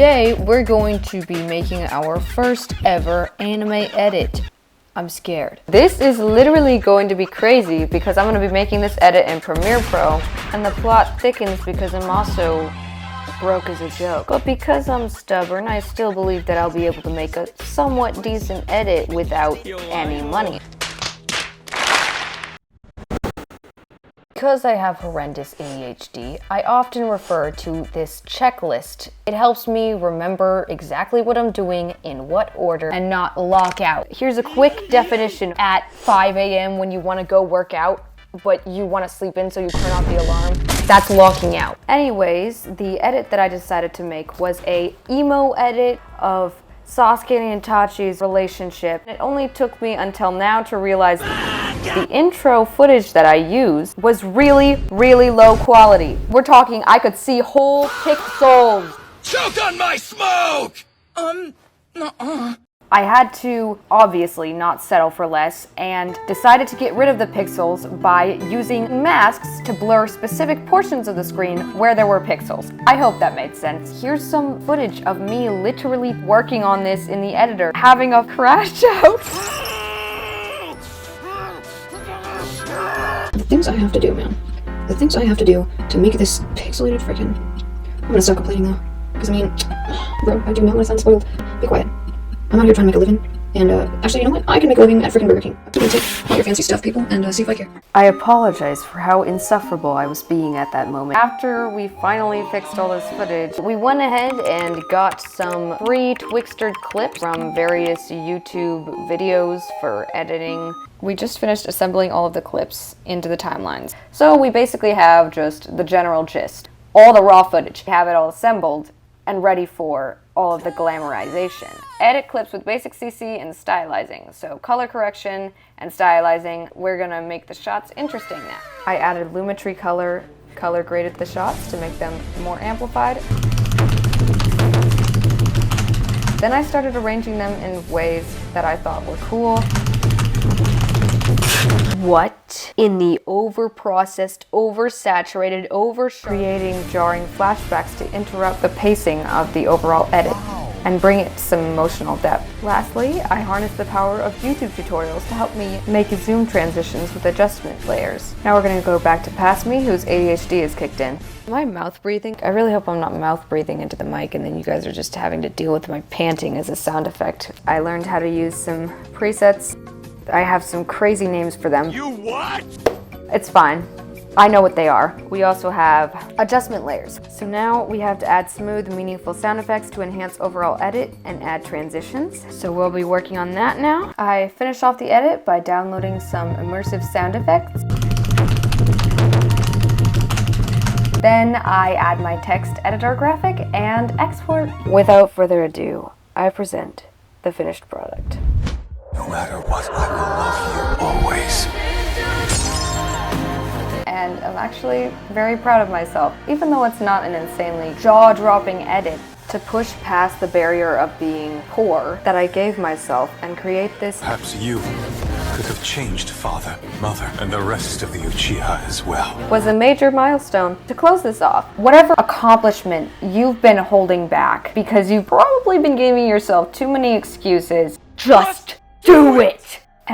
Today, we're going to be making our first ever anime edit. I'm scared. This is literally going to be crazy because I'm going to be making this edit in Premiere Pro, and the plot thickens because I'm also broke as a joke. But because I'm stubborn, I still believe that I'll be able to make a somewhat decent edit without any money. Because I have horrendous ADHD, I often refer to this checklist. It helps me remember exactly what I'm doing in what order and not lock out. Here's a quick definition. At 5 a.m. when you want to go work out, but you want to sleep in so you turn off the alarm, that's locking out. Anyways, the edit that I decided to make was a emo edit of Sasuke and Itachi's relationship. It only took me until now to realize the intro footage that I used was really low quality. We're talking, I could see whole pixels. Choke on my smoke! I had to obviously not settle for less and decided to get rid of the pixels by using masks to blur specific portions of the screen where there were pixels. I hope that made sense. Here's some footage of me literally working on this in the editor, having a crash out. The things I have to do, man. The things I have to do to make this pixelated frickin'. I'm gonna stop complaining though. Because I mean, bro, I do not want to sound spoiled. Be quiet. I'm out here trying to make a living, and actually, you know what? I can make a living at frickin' Burger King. I'm gonna take all your fancy stuff, people, and see if I care. I apologize for how insufferable I was being at that moment. After we finally fixed all this footage, we went ahead and got some free Twixtered clips from various YouTube videos for editing. We just finished assembling all of the clips into the timelines. So we basically have just the general gist. All the raw footage. Have it all assembled and ready for all of the glamorization. Edit clips with basic CC and stylizing. So color correction and stylizing. We're gonna make the shots interesting now. I added Lumetri color graded the shots to make them more amplified. Then I started arranging them in ways that I thought were cool. What in the over-processed, oversaturated, creating jarring flashbacks to interrupt the pacing of the overall edit and bring it some emotional depth. Lastly, I harnessed the power of YouTube tutorials to help me make zoom transitions with adjustment layers. Now we're gonna go back to Past Me, whose ADHD is kicked in. Am I mouth breathing? I really hope I'm not mouth breathing into the mic and then you guys are just having to deal with my panting as a sound effect. I learned how to use some presets. I have some crazy names for them. You what? It's fine. I know what they are. We also have adjustment layers. So now we have to add smooth, meaningful sound effects to enhance overall edit and add transitions. So we'll be working on that now. I finished off the edit by downloading some immersive sound effects. Then I add my text editor graphic and export. Without further ado, I present the finished product. No matter what, I will love you always. And I'm actually very proud of myself, even though it's not an insanely jaw-dropping edit, to push past the barrier of being poor that I gave myself and create this. Perhaps you could have changed father, mother, and the rest of the Uchiha as well. Was a major milestone. To close this off, whatever accomplishment you've been holding back because you've probably been giving yourself too many excuses, just do it!